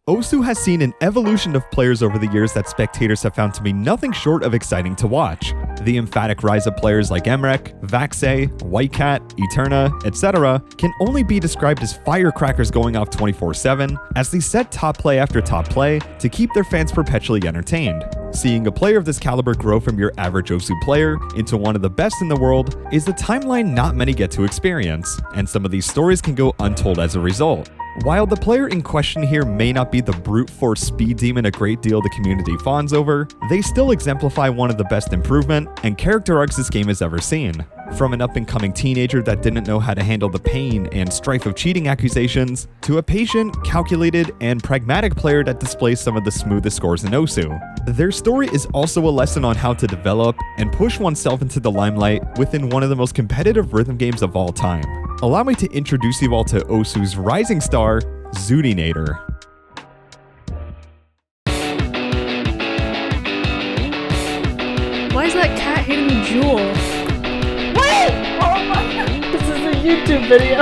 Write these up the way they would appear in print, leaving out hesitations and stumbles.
Osu has seen an evolution of players over the years that spectators have found to be nothing short of exciting to watch. The emphatic rise of players like Emrek, Vaxei, Whitecat, Eterna, etc. can only be described as firecrackers going off 24/7 as they set top play after top play to keep their fans perpetually entertained. Seeing a player of this caliber grow from your average Osu player into one of the best in the world is a timeline not many get to experience, and some of these stories can go untold as a result. While the player in question here may not be the brute force speed demon a great deal the community fawns over, they still exemplify one of the best improvement and character arcs this game has ever seen. From an up-and-coming teenager that didn't know how to handle the pain and strife of cheating accusations, to a patient, calculated, and pragmatic player that displays some of the smoothest scores in Osu. Their story is also a lesson on how to develop and push oneself into the limelight within one of the most competitive rhythm games of all time. Allow me to introduce you all to Osu's rising star, xootynator. Why is that cat hitting a jewel? Wait! Oh my god! This is a YouTube video.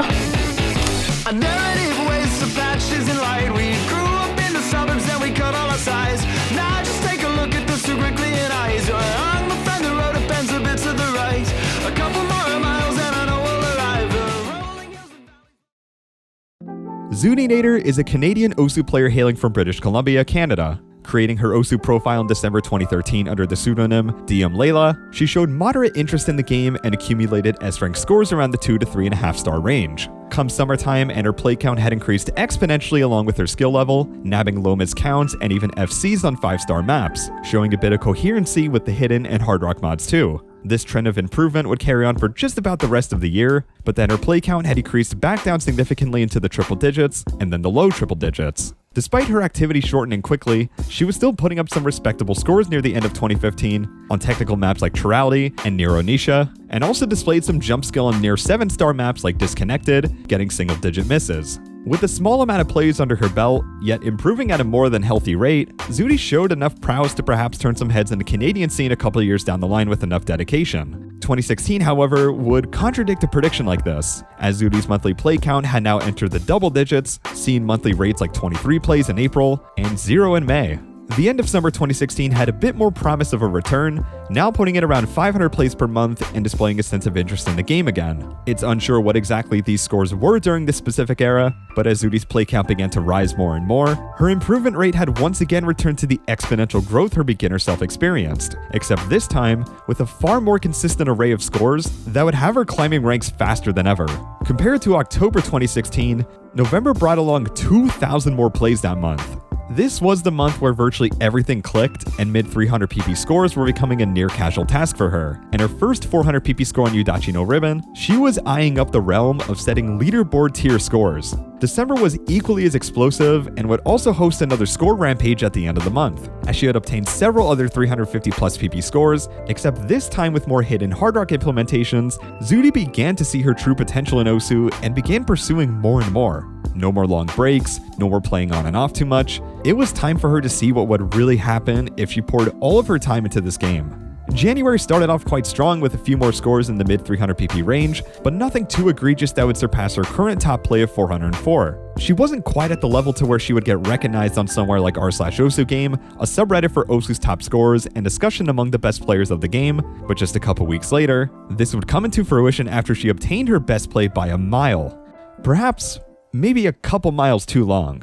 A narrative waste of patches and light. We grew up in the suburbs and we cut all our size. Now just take a look at the super clear eyes. I'm a friend that wrote a pencil bit to the right. A couple more miles and I know we'll arrive. Xootynator is a Canadian Osu player hailing from British Columbia, Canada. Creating her Osu profile in December 2013 under the pseudonym DM Layla, she showed moderate interest in the game and accumulated S-rank scores around the 2 to 3.5 star range. Come summertime, and her play count had increased exponentially along with her skill level, nabbing low miss counts and even FCs on 5-star maps, showing a bit of coherency with the hidden and hard rock mods too. This trend of improvement would carry on for just about the rest of the year, but then her play count had decreased back down significantly into the triple digits and then the low triple digits. Despite her activity shortening quickly, she was still putting up some respectable scores near the end of 2015 on technical maps like Chirality and Neuronisha, and also displayed some jump skill on near 7-star maps like Disconnected, getting single-digit misses. With a small amount of plays under her belt, yet improving at a more than healthy rate, Zooty showed enough prowess to perhaps turn some heads in the Canadian scene a couple years down the line with enough dedication. 2016, however, would contradict a prediction like this, as Zooty's monthly play count had now entered the double digits, seeing monthly rates like 23 plays in April and 0 in May. The end of summer 2016 had a bit more promise of a return, now putting it around 500 plays per month and displaying a sense of interest in the game again. It's unsure what exactly these scores were during this specific era, but as Zooty's play count began to rise more and more, her improvement rate had once again returned to the exponential growth her beginner self experienced, except this time with a far more consistent array of scores that would have her climbing ranks faster than ever. Compared to October 2016, November brought along 2,000 more plays that month. This was the month where virtually everything clicked and mid 300 PP scores were becoming a near casual task for her. And her first 400 PP score on Udachi no Ribbon, she was eyeing up the realm of setting leaderboard tier scores. December was equally as explosive and would also host another score rampage at the end of the month, as she had obtained several other 350 plus PP scores, except this time with more hidden hard rock implementations. Zooty began to see her true potential in Osu and began pursuing more and more. No more long breaks, no more playing on and off too much. It was time for her to see what would really happen if she poured all of her time into this game. January started off quite strong with a few more scores in the mid 300 PP range, but nothing too egregious that would surpass her current top play of 404. She wasn't quite at the level to where she would get recognized on somewhere like r/Osu Game, a subreddit for Osu's top scores and discussion among the best players of the game, but just a couple weeks later, this would come into fruition after she obtained her best play by a mile. Perhaps, maybe a couple miles too long.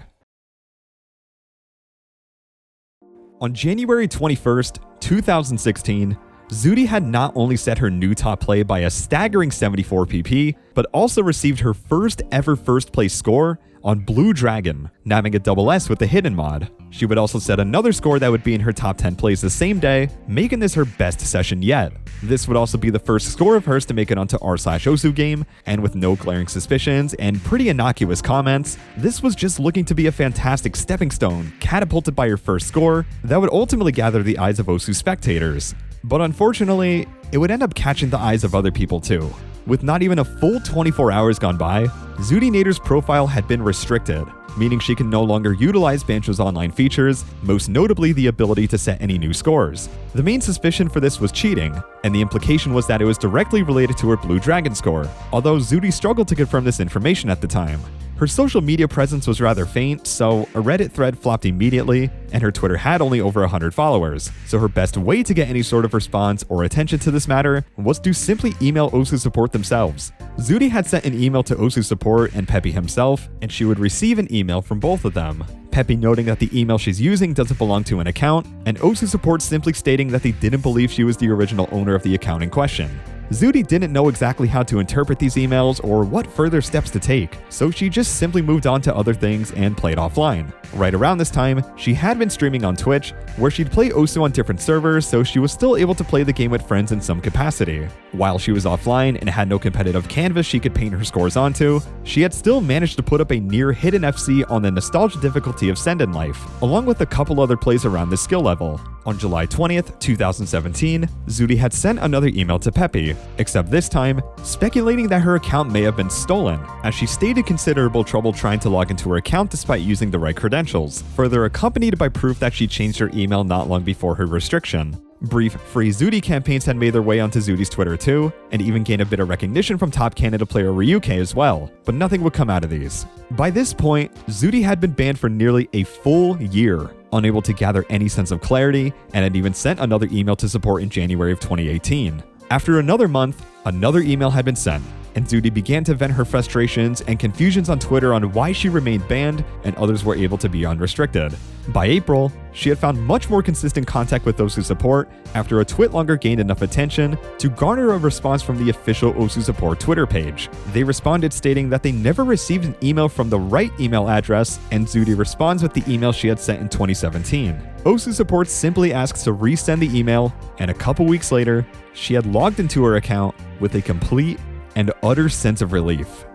On January 21st, 2016, Zooty had not only set her new top play by a staggering 74 PP, but also received her first ever first place score on Blue Dragon, nabbing a double S with the hidden mod. She would also set another score that would be in her top 10 plays the same day, making this her best session yet. This would also be the first score of hers to make it onto r/Osu Game, and with no glaring suspicions and pretty innocuous comments, this was just looking to be a fantastic stepping stone, catapulted by her first score that would ultimately gather the eyes of Osu spectators. But unfortunately, it would end up catching the eyes of other people too. With not even a full 24 hours gone by, Xootynator's profile had been restricted, meaning she can no longer utilize Bancho's online features, most notably the ability to set any new scores. The main suspicion for this was cheating, and the implication was that it was directly related to her Blue Dragon score, although Zooty struggled to confirm this information at the time. Her social media presence was rather faint, so a Reddit thread flopped immediately, and her Twitter had only over 100 followers. So her best way to get any sort of response or attention to this matter was to simply email Osu support themselves. Zooty had sent an email to Osu support and Peppy himself, and she would receive an email from both of them. Peppy noting that the email she's using doesn't belong to an account, and Osu support simply stating that they didn't believe she was the original owner of the account in question. Zooty didn't know exactly how to interpret these emails or what further steps to take, so she just simply moved on to other things and played offline. Right around this time, she had been streaming on Twitch, where she'd play Osu on different servers, so she was still able to play the game with friends in some capacity. While she was offline and had no competitive canvas she could paint her scores onto, she had still managed to put up a near hidden FC on the nostalgia difficulty of Send in Life, along with a couple other plays around this skill level. On July 20th, 2017, Zooty had sent another email to Peppy, except this time, speculating that her account may have been stolen, as she stated considerable trouble trying to log into her account despite using the right credentials, further accompanied by proof that she changed her email not long before her restriction. Brief Free Zooty campaigns had made their way onto Zooty's Twitter too, and even gained a bit of recognition from top Canada player Ryuke as well, but nothing would come out of these. By this point, Zooty had been banned for nearly a full year, unable to gather any sense of clarity, and had even sent another email to support in January of 2018. After another month, another email had been sent, and Zooty began to vent her frustrations and confusions on Twitter on why she remained banned and others were able to be unrestricted. By April, she had found much more consistent contact with Osu support after a twit longer gained enough attention to garner a response from the official Osu support Twitter page. They responded stating that they never received an email from the right email address, and Zooty responds with the email she had sent in 2017. Osu support simply asks to resend the email, and a couple weeks later, she had logged into her account with a complete and utter sense of relief.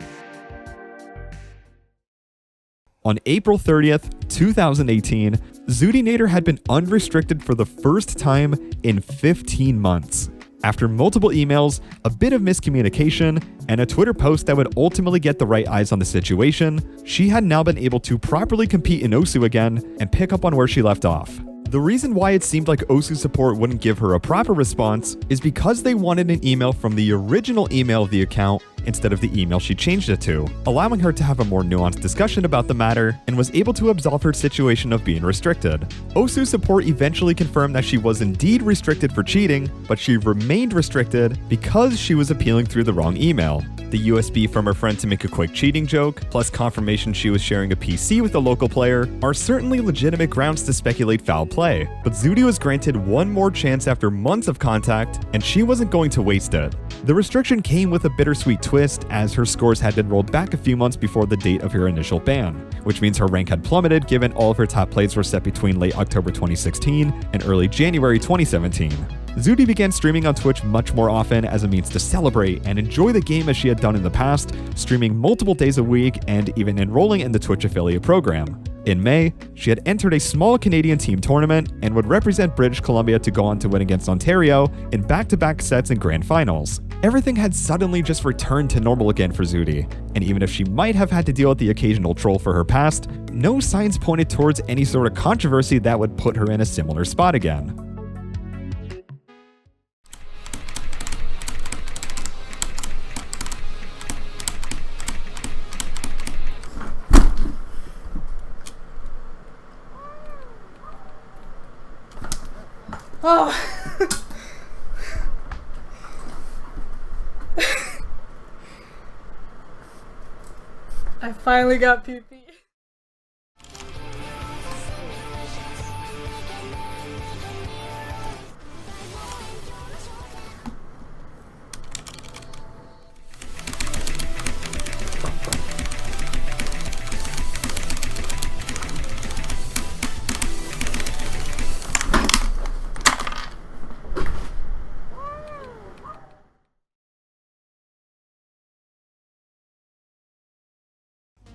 On April 30th, 2018, xootynator had been unrestricted for the first time in 15 months. After multiple emails, a bit of miscommunication, and a Twitter post that would ultimately get the right eyes on the situation, she had now been able to properly compete in Osu again and pick up on where she left off. The reason why it seemed like Osu support wouldn't give her a proper response is because they wanted an email from the original email of the account instead of the email she changed it to, allowing her to have a more nuanced discussion about the matter and was able to absolve her situation of being restricted. Osu support eventually confirmed that she was indeed restricted for cheating, but she remained restricted because she was appealing through the wrong email. The USB from her friend to make a quick cheating joke, plus confirmation she was sharing a PC with a local player, are certainly legitimate grounds to speculate foul play, but Zooty was granted one more chance after months of contact, and she wasn't going to waste it. The restriction came with a bittersweet twist, as her scores had been rolled back a few months before the date of her initial ban, which means her rank had plummeted given all of her top plays were set between late October 2016 and early January 2017. Zooty began streaming on Twitch much more often as a means to celebrate and enjoy the game as she had done in the past, streaming multiple days a week and even enrolling in the Twitch affiliate program. In May, she had entered a small Canadian team tournament and would represent British Columbia to go on to win against Ontario in back-to-back sets and grand finals. Everything had suddenly just returned to normal again for Zooty, and even if she might have had to deal with the occasional troll for her past, no signs pointed towards any sort of controversy that would put her in a similar spot again. Oh. I finally got pee-pee.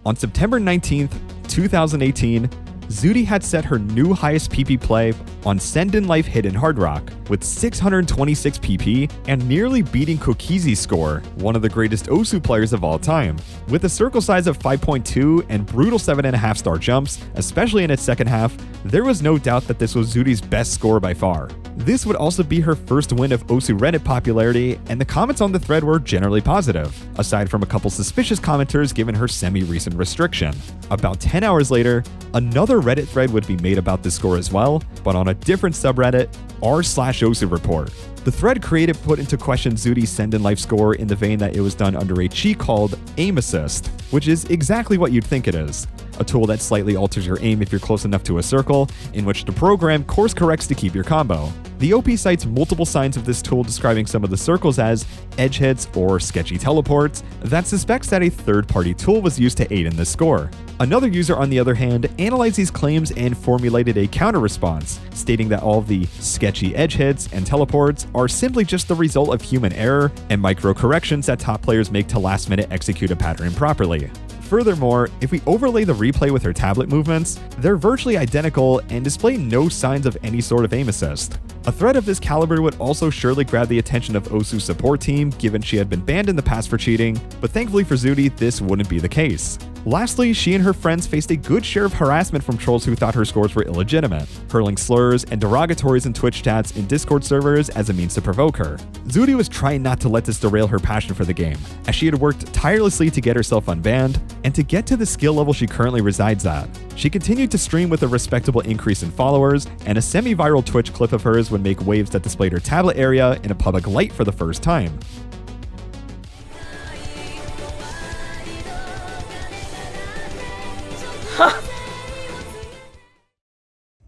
On September 19th, 2018, Zooty had set her new highest PP play on Send in Life Hidden Hard Rock with 626 PP and nearly beating Kokizi's score, one of the greatest Osu players of all time. With a circle size of 5.2 and brutal 7.5 star jumps, especially in its second half, there was no doubt that this was Zooty's best score by far. This would also be her first win of Osu Reddit popularity, and the comments on the thread were generally positive, aside from a couple suspicious commenters given her semi-recent restriction. About 10 hours later, another Reddit thread would be made about this score as well, but on a different subreddit, r/Osu report. The thread created put into question Zooty's Send in Life score in the vein that it was done under a cheat called Aim Assist, which is exactly what you'd think it is. A tool that slightly alters your aim if you're close enough to a circle, in which the program course corrects to keep your combo. The OP cites multiple signs of this tool describing some of the circles as edge hits or sketchy teleports that suspects that a third-party tool was used to aid in this score. Another user, on the other hand, analyzed these claims and formulated a counter-response, stating that all of the sketchy edge hits and teleports are simply just the result of human error and micro-corrections that top players make to last-minute execute a pattern properly. Furthermore, if we overlay the replay with her tablet movements, they're virtually identical and display no signs of any sort of aim assist. A thread of this caliber would also surely grab the attention of Osu's support team, given she had been banned in the past for cheating, but thankfully for Zooty, this wouldn't be the case. Lastly, she and her friends faced a good share of harassment from trolls who thought her scores were illegitimate, hurling slurs and derogatories in Twitch chats in Discord servers as a means to provoke her. Zooty was trying not to let this derail her passion for the game, as she had worked tirelessly to get herself unbanned and to get to the skill level she currently resides at. She continued to stream with a respectable increase in followers, and a semi-viral Twitch clip of hers would make waves that displayed her tablet area in a public light for the first time.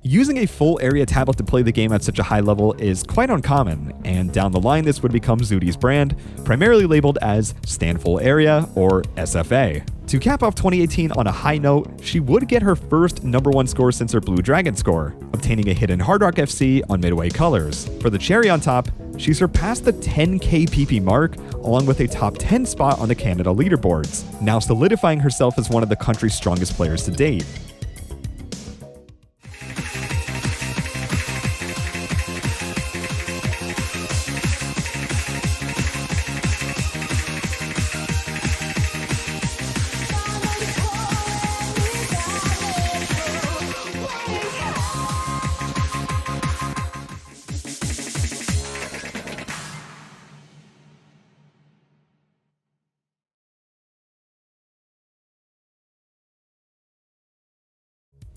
Using a full area tablet to play the game at such a high level is quite uncommon, and down the line this would become Zooty's brand, primarily labeled as Stand Full Area or SFA. To cap off 2018 on a high note, she would get her first #1 score since her Blue Dragon score, obtaining a hidden Hard Rock FC on Midway Colors. For the cherry on top, she surpassed the 10k PP mark, along with a top 10 spot on the Canada leaderboards, now solidifying herself as one of the country's strongest players to date. –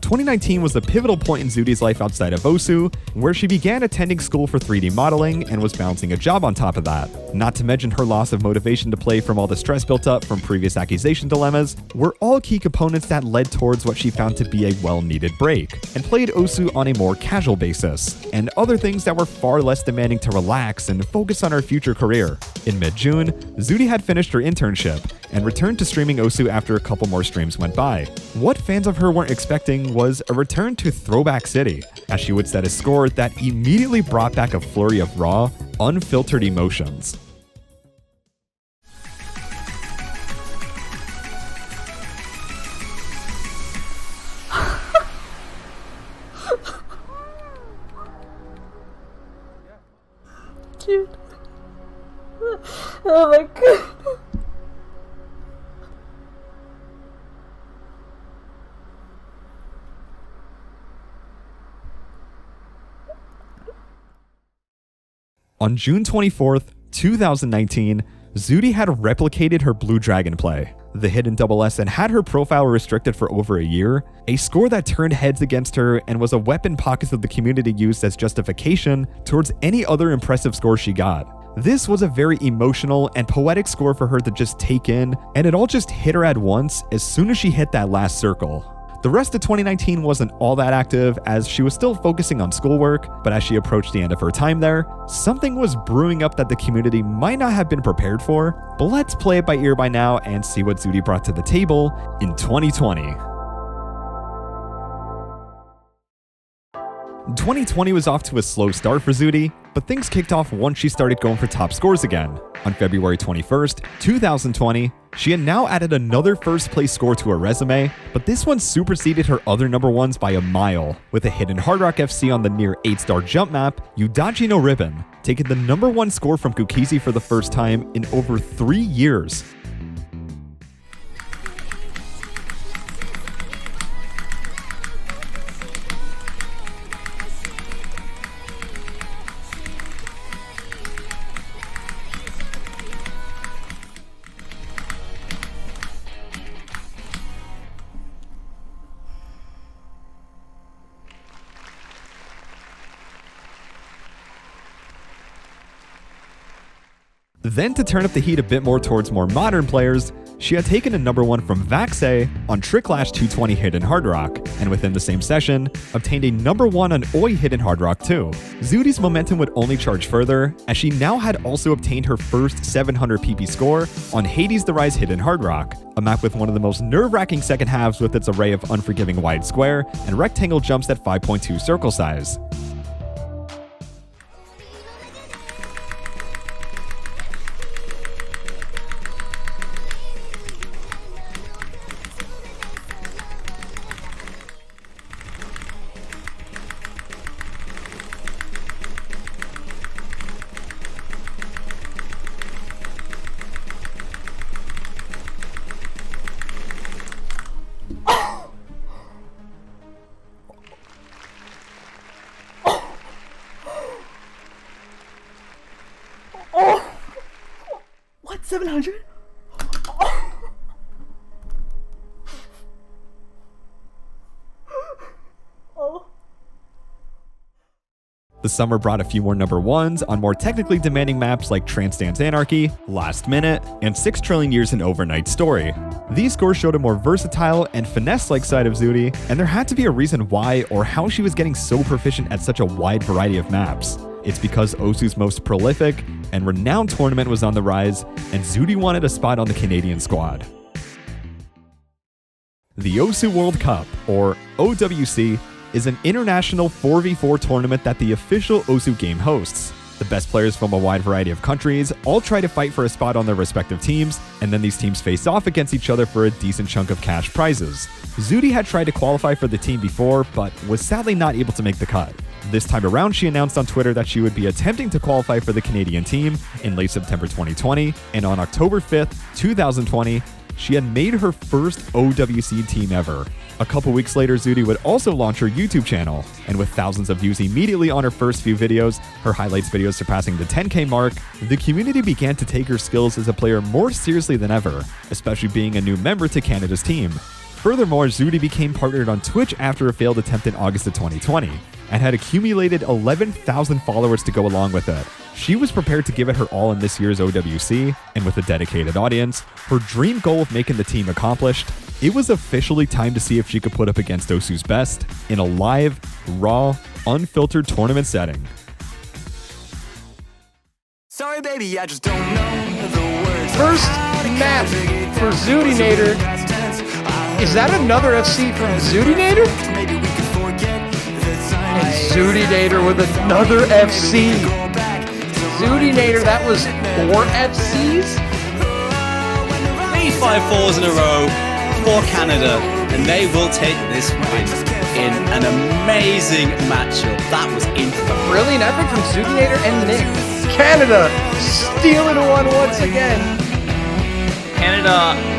2019 was the pivotal point in Zooty's life outside of Osu, where she began attending school for 3D modeling and was balancing a job on top of that. Not to mention her loss of motivation to play from all the stress built up from previous accusation dilemmas were all key components that led towards what she found to be a well-needed break, and played Osu on a more casual basis, and other things that were far less demanding to relax and focus on her future career. In mid-June, Zooty had finished her internship and returned to streaming Osu after a couple more streams went by. What fans of her weren't expecting was a return to Throwback City, as she would set a score that immediately brought back a flurry of raw, unfiltered emotions. Dude. Oh my god. On June 24th, 2019, Zooty had replicated her Blue Dragon play, the hidden SS, and had her profile restricted for over a year, a score that turned heads against her and was a weapon pockets of the community used as justification towards any other impressive score she got. This was a very emotional and poetic score for her to just take in, and it all just hit her at once as soon as she hit that last circle. The rest of 2019 wasn't all that active, as she was still focusing on schoolwork, but as she approached the end of her time there, something was brewing up that the community might not have been prepared for. But let's play it by ear by now and see what Zooty brought to the table in 2020. 2020 was off to a slow start for Xooty, but things kicked off once she started going for top scores again. On February 21st, 2020, she had now added another first place score to her resume, but this one superseded her other number ones by a mile, with a hidden Hard Rock FC on the near 8-star jump map, Udachi no Ribbon, taking the number one score from Kukizi for the first time in over 3 years. Then, to turn up the heat a bit more towards more modern players, she had taken a number one from Vaxe on Tricklash 220 Hidden Hard Rock, and within the same session, obtained a number one on Oi Hidden Hard Rock too. Xooty's momentum would only charge further, as she now had also obtained her first 700 PP score on Hades the Rise Hidden Hard Rock, a map with one of the most nerve-wracking second halves with its array of unforgiving wide square and rectangle jumps at 5.2 circle size. What? 700? The summer brought a few more number ones on more technically demanding maps like Trance Dance Anarchy, Last Minute, and 6 Trillion Years in Overnight Story. These scores showed a more versatile and finesse-like side of Xooty, and there had to be a reason why or how she was getting so proficient at such a wide variety of maps. It's because Osu's most prolific and renowned tournament was on the rise, and Xooty wanted a spot on the Canadian squad. The Osu World Cup, or OWC, is an international 4v4 tournament that the official Osu game hosts. The best players from a wide variety of countries all try to fight for a spot on their respective teams, and then these teams face off against each other for a decent chunk of cash prizes. Xooty had tried to qualify for the team before, but was sadly not able to make the cut. This time around, she announced on Twitter that she would be attempting to qualify for the Canadian team in late September 2020, and on October 5th, 2020, she had made her first OWC team ever. A couple weeks later, Xooty would also launch her YouTube channel, and with thousands of views immediately on her first few videos, her highlights videos surpassing the 10K mark, the community began to take her skills as a player more seriously than ever, especially being a new member to Canada's team. Furthermore, Xooty became partnered on Twitch after a failed attempt in August of 2020, and had accumulated 11,000 followers to go along with it. She was prepared to give it her all in this year's OWC, and with a dedicated audience, her dream goal of making the team accomplished, it was officially time to see if she could put up against Osu's best in a live, raw, unfiltered tournament setting. Sorry, baby, I just don't know the words. First map for xootynator. Is that another FC from xootynator? Maybe we could forget the time. And xootynator with another FC. xootynator, that was 4 FCs? 5 4s in a row for Canada, and they will take this win in an amazing matchup. That was incredible. Brilliant effort from xootynator and Nick. Canada stealing one once again.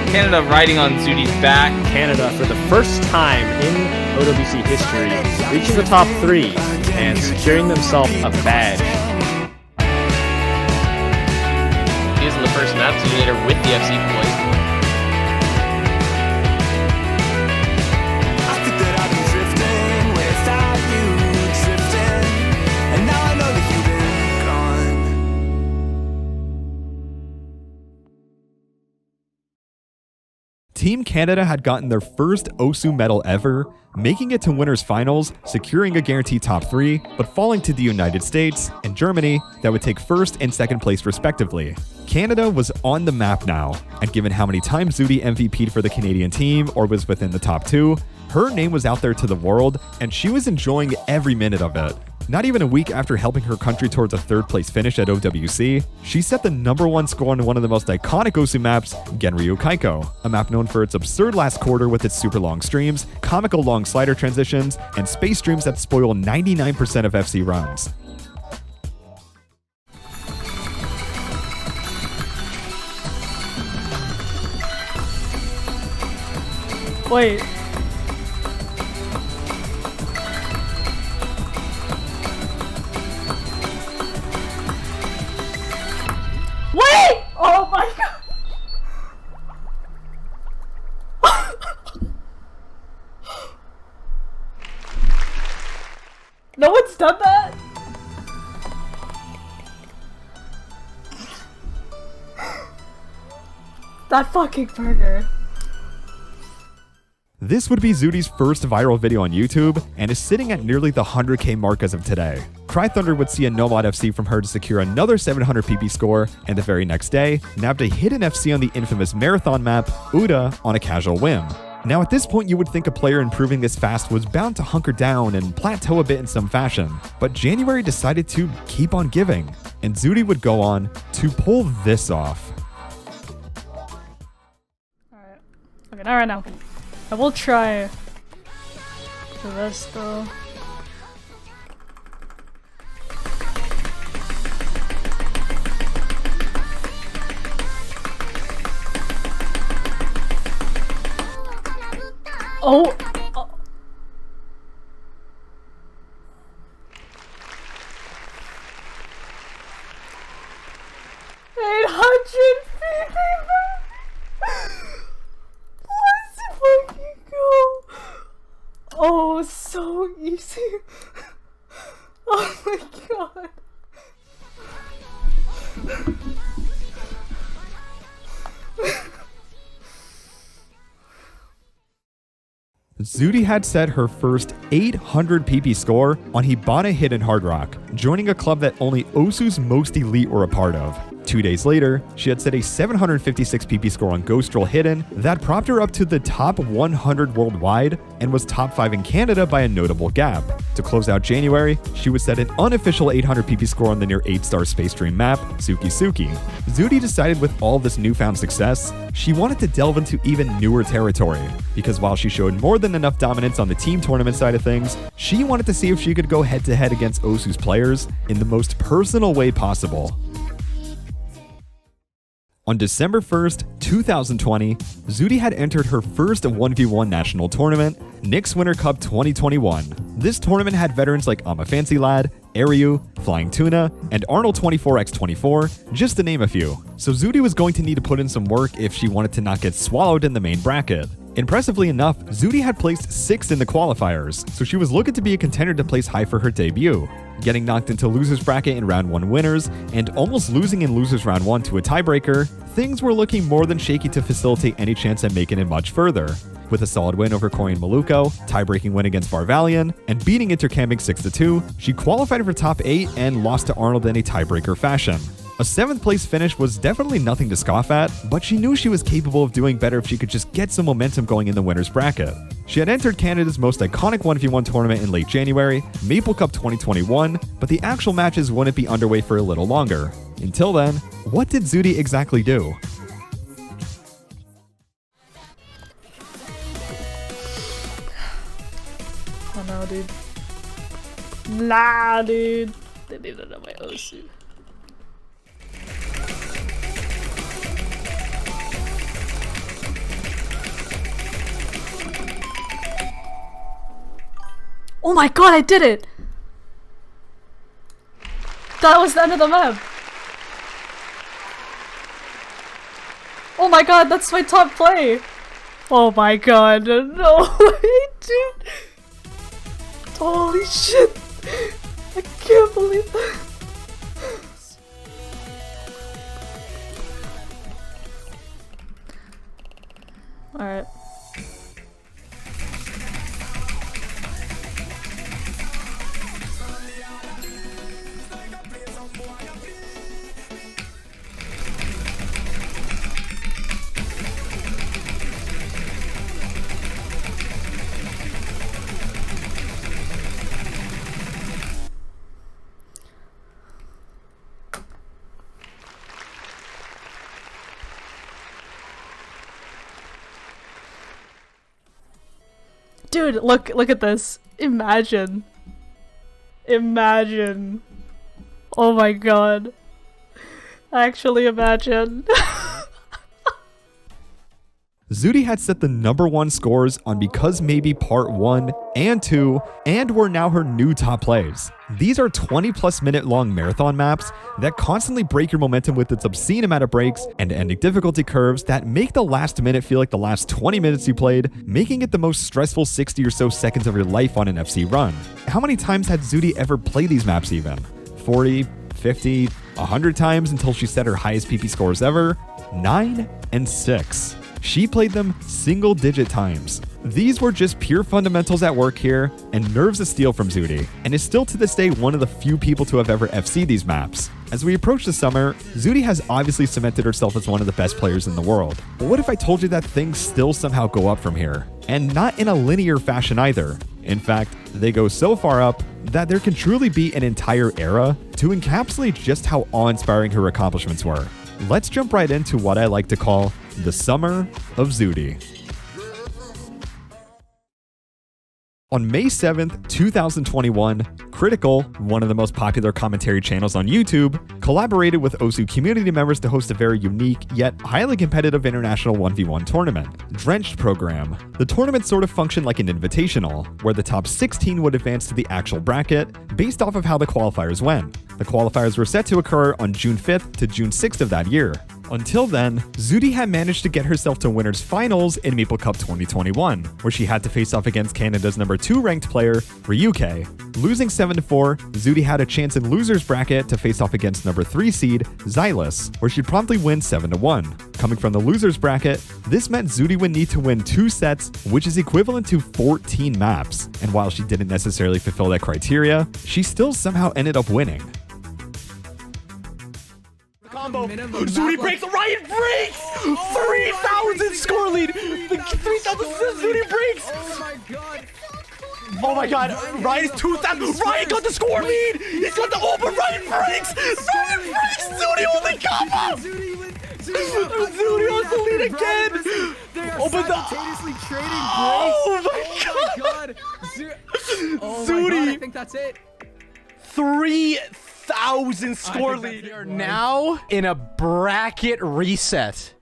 Canada riding on Zooty's back. Canada, for the first time in OWC history, reaching the top 3 and securing themselves a badge. Using the first map simulator with the FC points. I think that I've been drifting without you drifting, and now I know that you've been gone. Team Canada had gotten their first OSU medal ever, making it to winners finals, securing a guaranteed top 3, but falling to the United States and Germany that would take first and second place respectively. Canada was on the map now, and given how many times Zooty MVP'd for the Canadian team or was within the top 2, her name was out there to the world, and she was enjoying every minute of it. Not even a week after helping her country towards a 3rd place finish at OWC, she set the #1 score on one of the most iconic Osu maps, Genryu Kaiko, a map known for its absurd last quarter with its super long streams, comical long slider transitions, and space streams that spoil 99% of FC runs. Wait. Wait! Oh my god! No one's done that? That fucking burger. This would be Zooty's first viral video on YouTube, and is sitting at nearly the 100k mark as of today. Cry Thunder would see a no-mod FC from her to secure another 700 PP score, and the very next day, nabbed a hidden FC on the infamous marathon map, Uda, on a casual whim. Now at this point you would think a player improving this fast was bound to hunker down and plateau a bit in some fashion, but January decided to keep on giving, and Zooty would go on to pull this off. Alright. Okay, not right now. I will try the rest though. Oh! 800 people! Let's fucking go! Oh, so easy! Oh my god! Zooty had set her first 800 PP score on Hibana Hidden Hard Rock, joining a club that only Osu's most elite were a part of. 2 days later, she had set a 756 PP score on Ghost Roll Hidden that propped her up to the top 100 worldwide and was top 5 in Canada by a notable gap. To close out January, she would set an unofficial 800 PP score on the near 8-star Space Dream map, Suki Suki. Zooty decided with all this newfound success, she wanted to delve into even newer territory, because while she showed more than enough dominance on the team tournament side of things, she wanted to see if she could go head-to-head against Osu's players in the most personal way possible. On December 1st, 2020, Zooty had entered her first 1v1 national tournament, Knicks Winter Cup 2021. This tournament had veterans like I'm a Fancy Lad, Ariu, Flying Tuna, and Arnold24x24, just to name a few. So Zooty was going to need to put in some work if she wanted to not get swallowed in the main bracket. Impressively enough, Zooty had placed 6th in the qualifiers, so she was looking to be a contender to place high for her debut. Getting knocked into losers bracket in round 1 winners, and almost losing in losers round 1 to a tiebreaker, things were looking more than shaky to facilitate any chance at making it much further. With a solid win over Korean Maluko, tie-breaking win against Varvalian, and beating Intercamping 6-2, she qualified for top 8 and lost to Arnold in a tiebreaker fashion. A 7th place finish was definitely nothing to scoff at, but she knew she was capable of doing better if she could just get some momentum going in the winner's bracket. She had entered Canada's most iconic 1v1 tournament in late January, Maple Cup 2021, but the actual matches wouldn't be underway for a little longer. Until then, what did Zooty exactly do? Oh no, dude. Nah, dude. They leave that on my Osu. Oh my god, I did it! That was the end of the map. Oh my god, that's my top play! Oh my god, no way, dude! Holy shit! I can't believe that! Alright. Dude, look at this. Imagine. Imagine. Oh my god. Actually imagine. Zooty had set the #1 scores on Because Maybe Part 1 and 2, and were now her new top plays. These are 20+ minute long marathon maps that constantly break your momentum with its obscene amount of breaks and ending difficulty curves that make the last minute feel like the last 20 minutes you played, making it the most stressful 60 or so seconds of your life on an FC run. How many times had Zooty ever played these maps even? 40, 50, 100 times until she set her highest PP scores ever? 9 and 6. She played them single-digit times. These were just pure fundamentals at work here, and nerves of steel from Zooty, and is still to this day one of the few people to have ever FC'd these maps. As we approach the summer, Zooty has obviously cemented herself as one of the best players in the world. But what if I told you that things still somehow go up from here? And not in a linear fashion either. In fact, they go so far up that there can truly be an entire era to encapsulate just how awe-inspiring her accomplishments were. Let's jump right into what I like to call the Summer of Zooty. On May 7th, 2021, Critical, one of the most popular commentary channels on YouTube, collaborated with OSU community members to host a very unique yet highly competitive international 1v1 tournament, Drenched Program. The tournament sort of functioned like an invitational, where the top 16 would advance to the actual bracket based off of how the qualifiers went. The qualifiers were set to occur on June 5th to June 6th of that year. Until then, Zooty had managed to get herself to winners finals in Maple Cup 2021, where she had to face off against Canada's #2 ranked player, Ryuke. Losing 7-4, Zooty had a chance in losers bracket to face off against #3 seed, Xylus, where she'd promptly win 7-1. Coming from the losers bracket, this meant Zooty would need to win 2 sets, which is equivalent to 14 maps. And while she didn't necessarily fulfill that criteria, she still somehow ended up winning. Combo. Zooty breaks. Ryan breaks. 3,000 score lead. 3,000 Zooty breaks. Oh my god. Oh my god. Ryan's 2,000. Ryan got the score lead. He's got the open. Ryan breaks. Ryan breaks. Zooty only combo. Zooty on the lead again. They are Open the. simultaneously trading breaks. Oh my god. Oh my Zooty. god, I think that's it. 3,000 score lead. We are now in a bracket reset.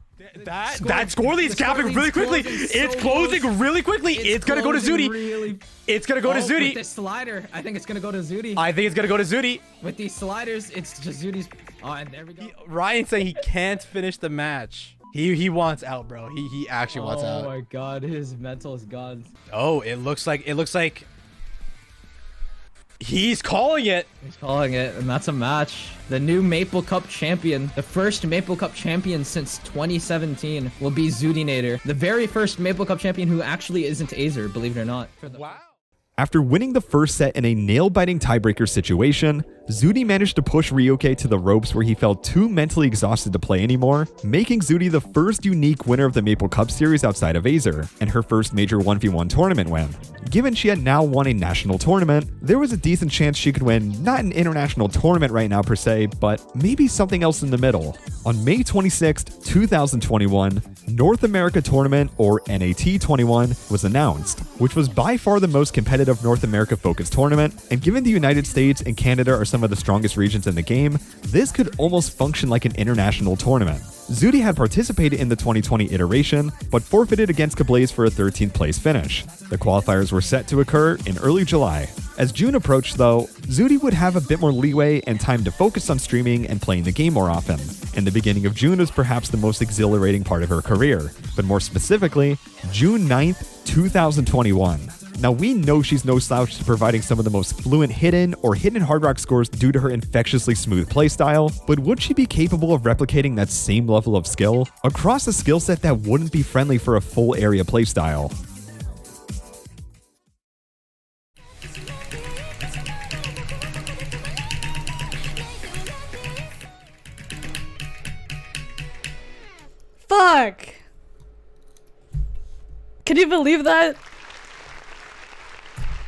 That score lead's gapping really quickly. It's closing really quickly. It's gonna go to Zooty. It's gonna go to Zooty. With this slider, I think it's gonna go to Zooty. I think it's gonna go to Zooty. With these sliders, it's just Zooty's. Oh, and there we go. Ryan saying he can't finish the match. He wants out, bro. He actually wants out. Oh my god, his mental is gone. Oh, it looks like he's calling it. He's calling it, and that's a match. The new Maple Cup champion, the first Maple Cup champion since 2017, will be xootynator. The very first Maple Cup champion who actually isn't Azer, believe it or not. Wow. After winning the first set in a nail-biting tiebreaker situation, Zooty managed to push Ryuke to the ropes where he felt too mentally exhausted to play anymore, making Zooty the first unique winner of the Maple Cup series outside of Azer, and her first major 1v1 tournament win. Given she had now won a national tournament, there was a decent chance she could win not an international tournament right now per se, but maybe something else in the middle. On May 26th, 2021, North America Tournament, or NAT 21, was announced, which was by far the most competitive North America focused tournament, and given the United States and Canada are some of the strongest regions in the game, this could almost function like an international tournament. Zooty had participated in the 2020 iteration, but forfeited against Kablaze for a 13th place finish. The qualifiers were set to occur in early July. As June approached though, Zooty would have a bit more leeway and time to focus on streaming and playing the game more often. And the beginning of June was perhaps the most exhilarating part of her career, but more specifically, June 9th, 2021. Now, we know she's no slouch to providing some of the most fluent hidden or hidden hard rock scores due to her infectiously smooth playstyle, but would she be capable of replicating that same level of skill across a skill set that wouldn't be friendly for a full area playstyle? Fuck! Can you believe that?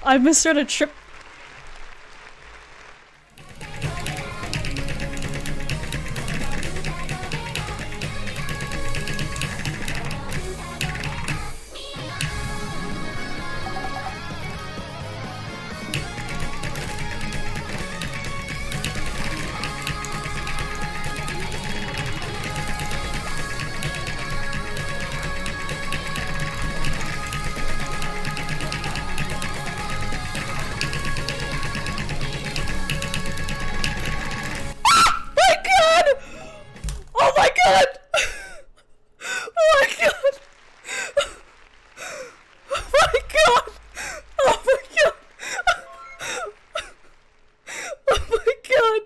I misread a trip. Oh my god! Oh my god! Oh my god! Oh my god! Oh my god!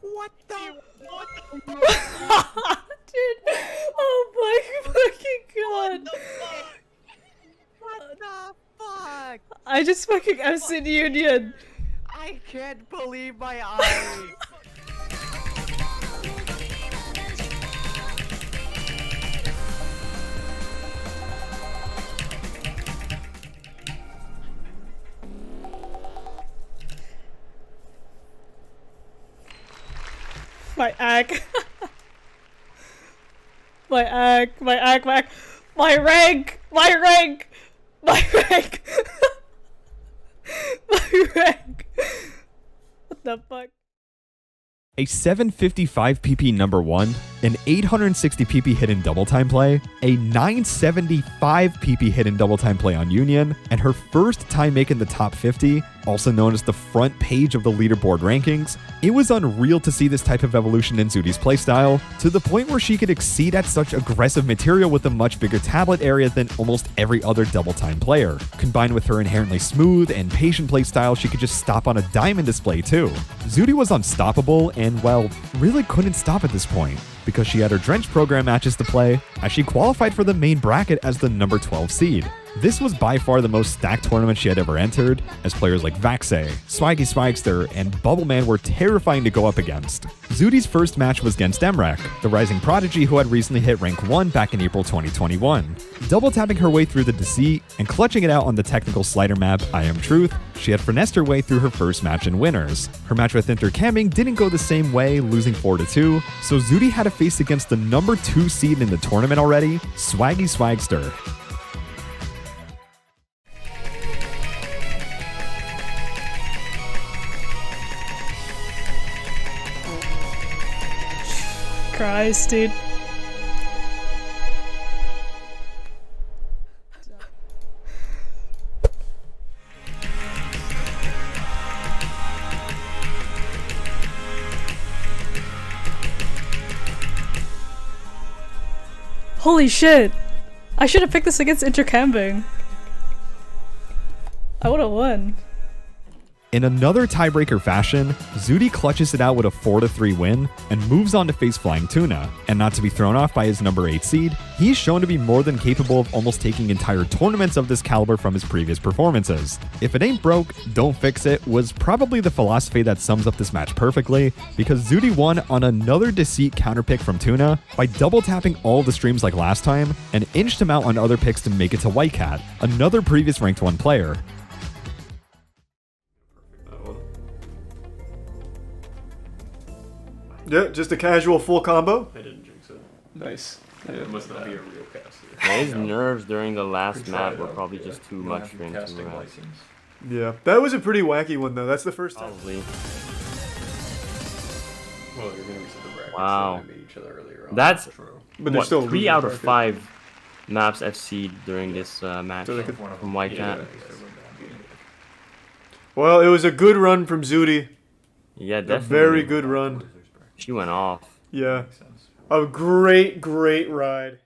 What the? Dude! Oh my fucking god! What the fuck? I just fucking FC Union! I can't believe my eyes. My ag. My ag, my ag, my ag. My rank! My rank! My rank! My rank! What the fuck? A 755 PP number 1, an 860 PP hidden double time play, a 975 PP hidden double time play on Union, and her first time making the top 50, also known as the front page of the leaderboard rankings. It was unreal to see this type of evolution in Zooty's playstyle, to the point where she could exceed at such aggressive material with a much bigger tablet area than almost every other double time player. Combined with her inherently smooth and patient playstyle, she could just stop on a diamond display too. Zooty was unstoppable and, well, really couldn't stop at this point, because she had her Drench program matches to play, as she qualified for the main bracket as the number 12 seed. This was by far the most stacked tournament she had ever entered, as players like Vaxe, Swaggy Swagster, and Bubbleman were terrifying to go up against. Zooty's first match was against Emrek, the rising prodigy who had recently hit rank 1 back in April 2021. Double tapping her way through the Deceit and clutching it out on the technical slider map I Am Truth, she had finessed her way through her first match in winners. Her match with Intercamming didn't go the same way, losing 4-2, so Zooty had to face against the number 2 seed in the tournament already, Swaggy Swagster. Christ, dude. Holy shit! I should have picked this against Intercamming. I would have won. In another tiebreaker fashion, Zooty clutches it out with a 4-3 win and moves on to face Flying Tuna. And not to be thrown off by his number 8 seed, he's shown to be more than capable of almost taking entire tournaments of this caliber from his previous performances. If it ain't broke, don't fix it was probably the philosophy that sums up this match perfectly, because Zooty won on another Deceit counterpick from Tuna by double tapping all the streams like last time and inched him out on other picks to make it to White Cat, another previous ranked 1 player. Yeah, just a casual full combo. I didn't jinx it. Nice. It must not be a real caster. His nerves during the last map were probably just too much for him to Yeah, that was a pretty wacky one though. That's the first time. Probably. Well, you're gonna reset the brackets. Wow. So they meet each other earlier on. That's But they're what, still 3 losing out of bracket. 5 maps FC during this match So they could- from White Cat. Well, it was a good run from Zooty. Yeah, A definitely. very good run. She went off. Yeah. A great, great ride.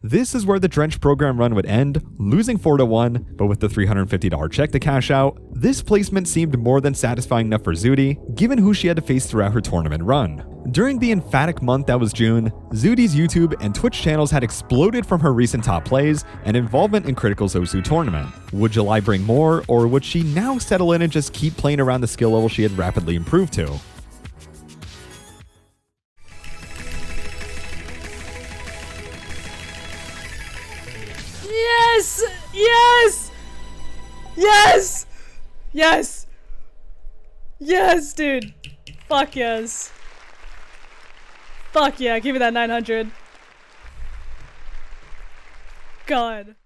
This is where the Drench program run would end, losing 4-1, but with the $350 check to cash out, this placement seemed more than satisfying enough for Xooty, given who she had to face throughout her tournament run. During the emphatic month that was June, Xooty's YouTube and Twitch channels had exploded from her recent top plays and involvement in Critical's Osu tournament. Would July bring more, or would she now settle in and just keep playing around the skill level she had rapidly improved to? Yes! Yes! Yes! Yes! Yes, dude. Fuck yes. Fuck yeah, give me that 900. God.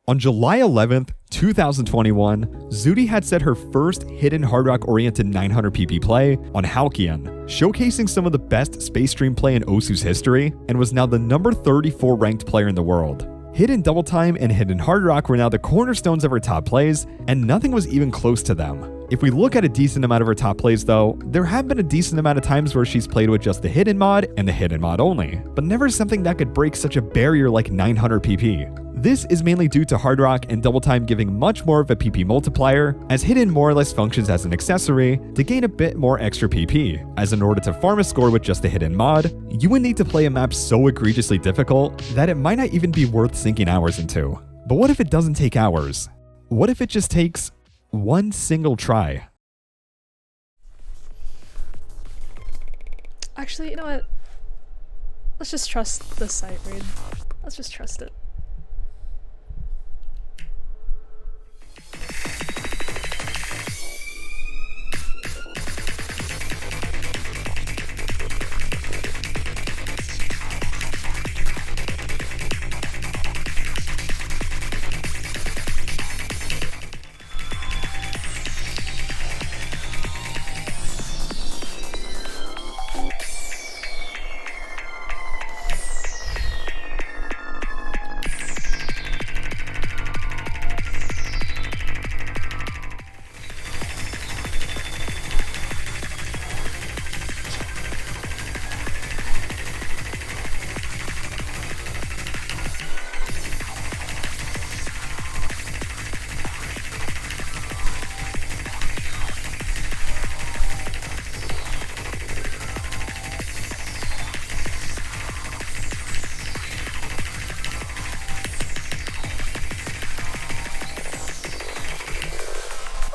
On July 11th, 2021, Xooty had set her first hidden hard rock oriented 900 PP play on Halcyon, showcasing some of the best space stream play in Osu's history, and was now the number 34 ranked player in the world. Hidden Double Time and Hidden Hard Rock were now the cornerstones of her top plays, and nothing was even close to them. If we look at a decent amount of her top plays though, there have been a decent amount of times where she's played with just the Hidden mod and the Hidden mod only, but never something that could break such a barrier like 900 PP. This is mainly due to Hard Rock and Double Time giving much more of a PP multiplier, as Hidden more or less functions as an accessory to gain a bit more extra PP, as in order to farm a score with just the Hidden mod, you would need to play a map so egregiously difficult that it might not even be worth sinking hours into. But what if it doesn't take hours? What if it just takes one single try? Actually, you know what? Let's just trust the site read. Let's just trust it.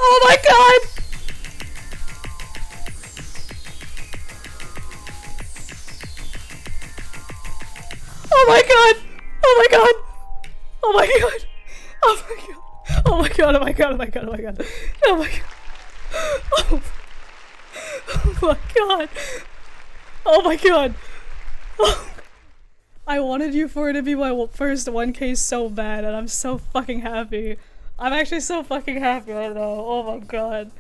Oh my god! Oh my god! Oh my god! Oh my god! Oh my god! Oh my god! Oh my god! Oh my god! Oh my god! Oh my god! Oh my god! Oh my god! Oh. I wanted you for it to be my first 1K so bad, and I'm so fucking happy. I'm actually so fucking happy right now. Oh my god.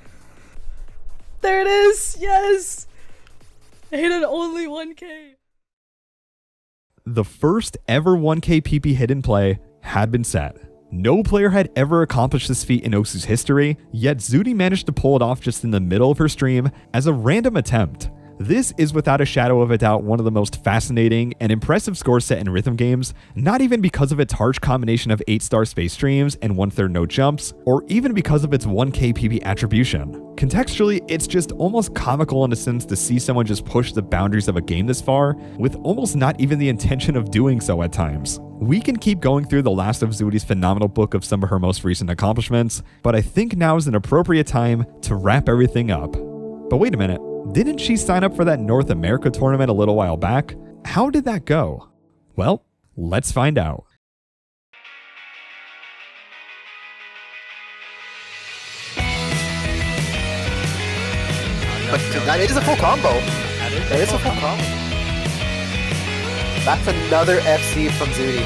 There it is! Yes! I hit an only 1K. The first ever 1K PP hidden play had been set. No player had ever accomplished this feat in Osu's history, yet Xooty managed to pull it off just in the middle of her stream as a random attempt. This is without a shadow of a doubt one of the most fascinating and impressive scores set in rhythm games, not even because of its harsh combination of 8-star space streams and 1/3 no jumps, or even because of its 1K PP attribution. Contextually, it's just almost comical in a sense to see someone just push the boundaries of a game this far, with almost not even the intention of doing so at times. We can keep going through the last of Xooty's phenomenal book of some of her most recent accomplishments, but I think now is an appropriate time to wrap everything up. But wait a minute. Didn't she sign up for that North America tournament a little while back? How did that go? Well, let's find out. But that is a full combo. That is a full combo. That's another FC from Xooty.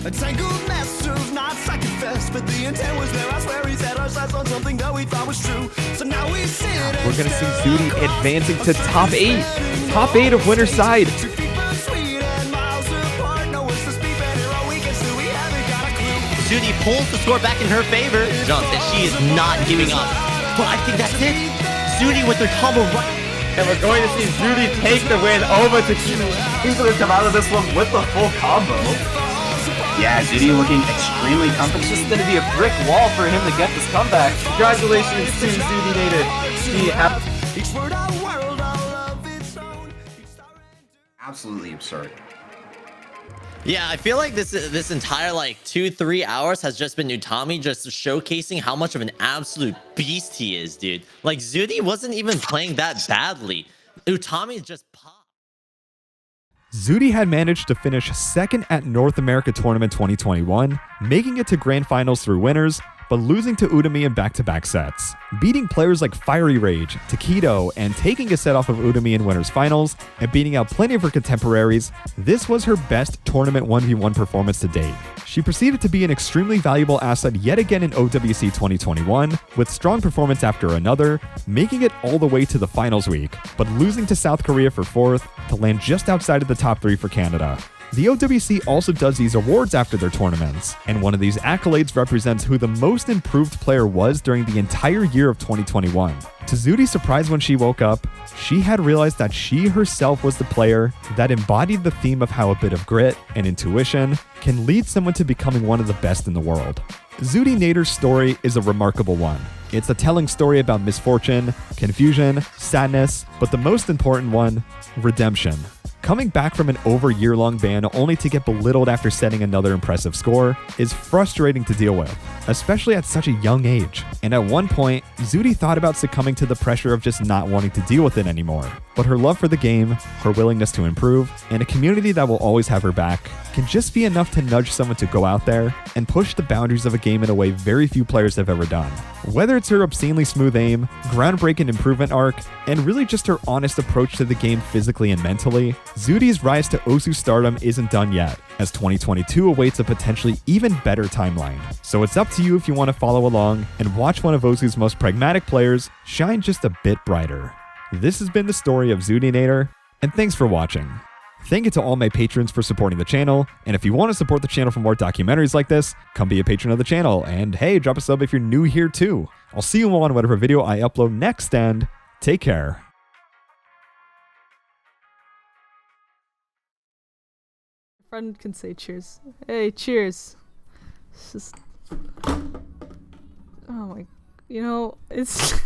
A tangled mess of knots I confess, but the intent was there. I swear he set our sights on something that we thought was true. So now we sit. We're gonna see Xooty advancing to top 8. Top 8 of winner's side. Xooty pulls the score back in her favor. Jumps, and she is not giving up. But I think that's it. Xooty with her combo right. And we're going to see Zooty take the win over Tequila. He's gonna come out of this one with the full combo. Yeah, Zooty looking extremely confident. It's just gonna be a brick wall for him to get this comeback. Congratulations to xootynator. Absolutely absurd. Yeah, I feel like this entire like 2-3 hours has just been Utami just showcasing how much of an absolute beast he is, dude. Like Zooty wasn't even playing that badly. Utami just popped. Zooty had managed to finish second at North America Tournament 2021, making it to Grand Finals through winners, but losing to Utami in back-to-back sets. Beating players like Fiery Rage, Taquito, and taking a set off of Utami in winners finals, and beating out plenty of her contemporaries, this was her best tournament 1v1 performance to date. She proceeded to be an extremely valuable asset yet again in OWC 2021, with strong performance after another, making it all the way to the finals week, but losing to South Korea for 4th to land just outside of the top 3 for Canada. The OWC also does these awards after their tournaments, and one of these accolades represents who the most improved player was during the entire year of 2021. To Zooty's surprise when she woke up, she had realized that she herself was the player that embodied the theme of how a bit of grit and intuition can lead someone to becoming one of the best in the world. xootynator's story is a remarkable one. It's a telling story about misfortune, confusion, sadness, but the most important one, redemption. Coming back from an over-year-long ban only to get belittled after setting another impressive score is frustrating to deal with, especially at such a young age. And at one point, Zooty thought about succumbing to the pressure of just not wanting to deal with it anymore. But her love for the game, her willingness to improve, and a community that will always have her back can just be enough to nudge someone to go out there and push the boundaries of a game in a way very few players have ever done. Whether it's her obscenely smooth aim, groundbreaking improvement arc, and really just her honest approach to the game physically and mentally, Zooty's rise to Osu stardom isn't done yet, as 2022 awaits a potentially even better timeline. So it's up to you if you want to follow along and watch one of Osu's most pragmatic players shine just a bit brighter. This has been the story of xootynator, and thanks for watching. Thank you to all my patrons for supporting the channel, and if you want to support the channel for more documentaries like this, come be a patron of the channel, and hey, drop a sub if you're new here too. I'll see you on whatever video I upload next, and take care. Friend can say cheers. Hey, cheers. It's just... Oh my... You know, it's...